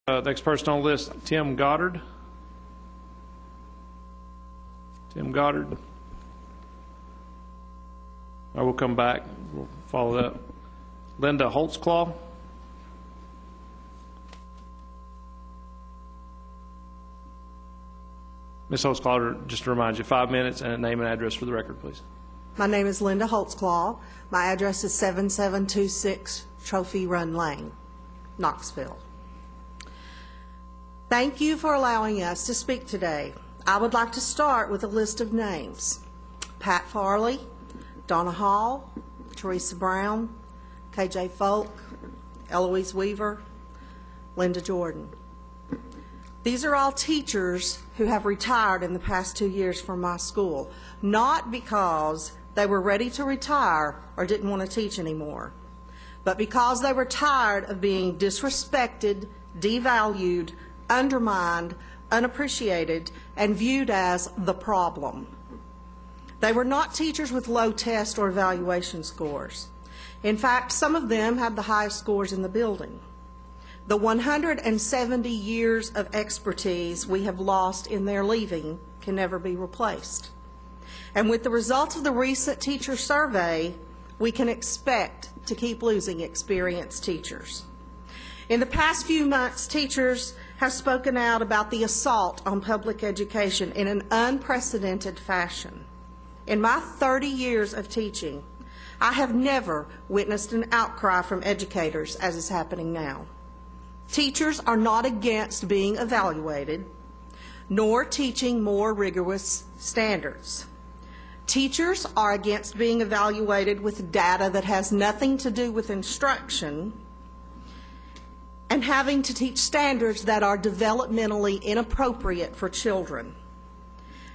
Next person on the list, Tim Goddard. Tim Goddard. I will come back. We'll follow that. Linda Holtzclaw. Ms. Holtzclaw, just to remind you, 5 minutes and a name and address for the record, please. My name is Linda Holtzclaw. My address is 7726 Trophy Run Lane, Knoxville. Thank you for allowing us to speak today. I would like to start with a list of names. Pat Farley, Donna Hall, Teresa Brown, KJ Folk, Eloise Weaver, Linda Jordan. These are all teachers who have retired in the past 2 years from my school, not because they were ready to retire or didn't want to teach anymore, but because they were tired of being disrespected, devalued, undermined, unappreciated, and viewed as the problem. They were not teachers with low test or evaluation scores. In fact, some of them had the highest scores in the building. The 170 years of expertise we have lost in their leaving can never be replaced. And with the results of the recent teacher survey, we can expect to keep losing experienced teachers. In the past few months, teachers have spoken out about the assault on public education in an unprecedented fashion. In my 30 years of teaching, I have never witnessed an outcry from educators as is happening now. Teachers are not against being evaluated, nor teaching more rigorous standards. Teachers are against being evaluated with data that has nothing to do with instruction and having to teach standards that are developmentally inappropriate for children.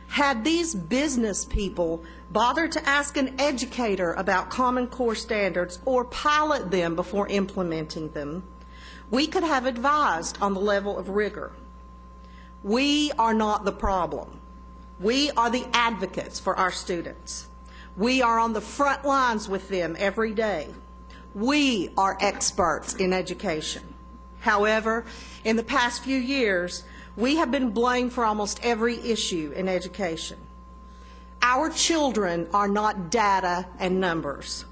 Had these business people bothered to ask an educator about Common Core standards or pilot them before implementing them, we could have advised on the level of rigor. We are not the problem. We are the advocates for our students. We are on the front lines with them every day. We are experts in education. However, in the past few years, we have been blamed for almost every issue in education. Our children are not data and numbers.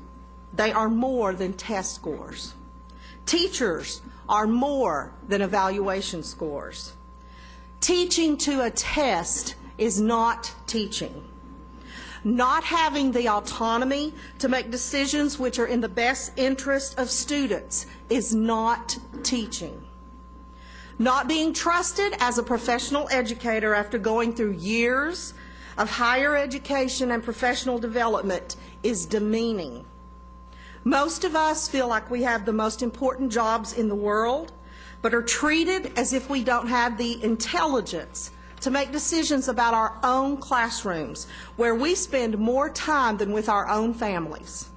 They are more than test scores. Teachers are more than evaluation scores. Teaching to a test is not teaching. Not having the autonomy to make decisions which are in the best interest of students is not teaching. Not being trusted as a professional educator after going through years of higher education and professional development is demeaning. Most of us feel like we have the most important jobs in the world, but are treated as if we don't have the intelligence to make decisions about our own classrooms, where we spend more time than with our own families.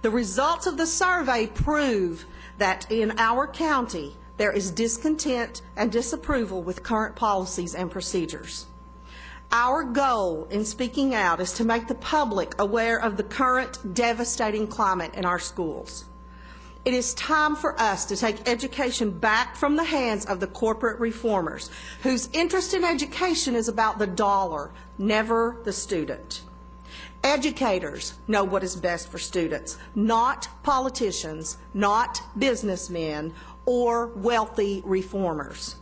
The results of the survey prove that in our county, there is discontent and disapproval with current policies and procedures. Our goal in speaking out is to make the public aware of the current devastating climate in our schools. It is time for us to take education back from the hands of the corporate reformers whose interest in education is about the dollar, never the student. Educators know what is best for students, not politicians, not businessmen, or wealthy reformers.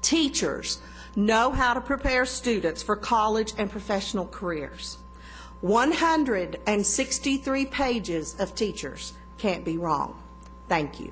Teachers know how to prepare students for college and professional careers. 163 pages of teachers can't be wrong. Thank you.